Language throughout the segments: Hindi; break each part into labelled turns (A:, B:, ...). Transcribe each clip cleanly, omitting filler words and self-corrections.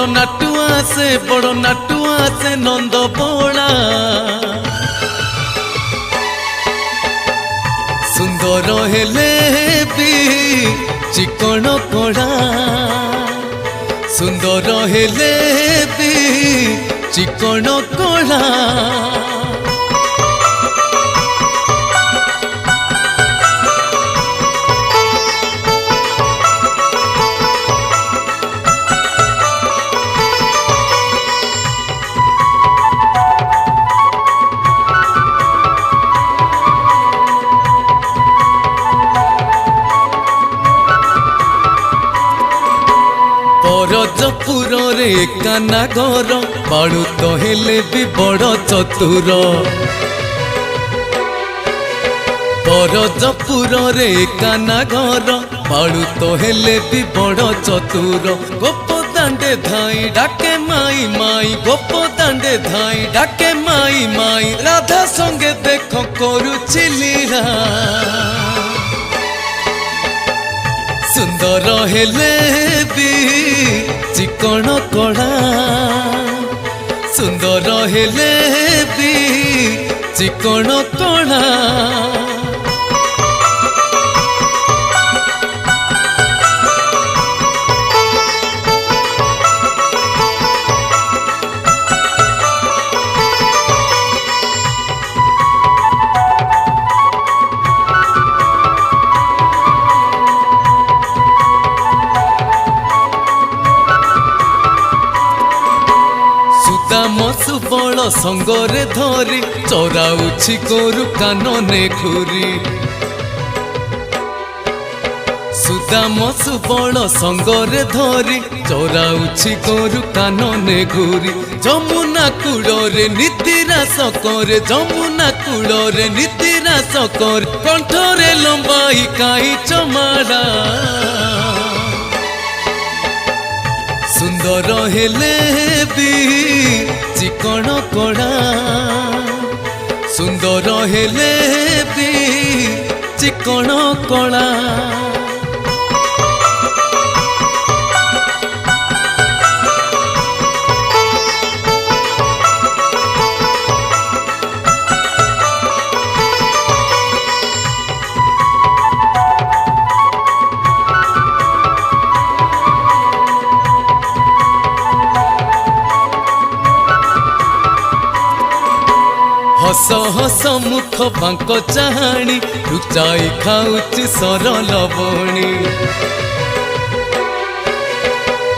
A: बड़ नाटुआ से नंद बोला सुंदर हेले भी चिकन कोड़ा सुंदर हेले भी चिकन कोड़ा परजपुर रे काना घर बाड़ू तो हेले भी बड़ चतुर परजपुर रे काना घर बाड़ू तो हेले भी बड़ चतुर गोप दांडे धाई डाके माई माई गोप दांडे धाई डाके माई माई राधा संगे देख करुछि लीला सुंदर हेले भी चिकन कोड़ा सुंदर हेले भी चिकन कोड़ा सुबल संगरे धरी चराउछि गोरु कानने घुरी सुदाम सुबल संगरे धरी चराउछि गोरु कानने घुरी जमुना कूड़े नीतिरास करे जमुना कूड़े नीतिरास करे कंठरे लंबाई काई चमाड़ा सुंदर हेले भी चिकन कोड़ा सुंदर हेले भी चिकन कोड़ा हस हस मुख बांक चाहाणी लुचाई खाऊची सरल बणी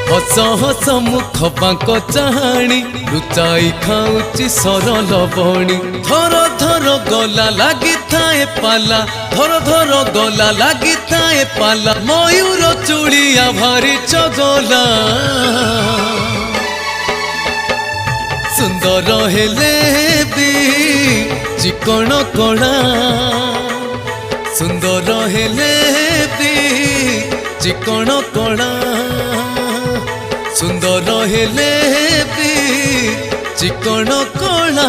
A: हस हस मुख बांक चाहाणी लुचाई खाऊची सरल बणी धर धर गला लगी थाए पाला धर धर गला लगी थाए पाला मयूर चूड़िया भारी चगला सुंदर हेले भी चिकन कोड़ा सुंदर हेले भी चिकन कोड़ा सुंदर हेले भी चिकन कोड़ा।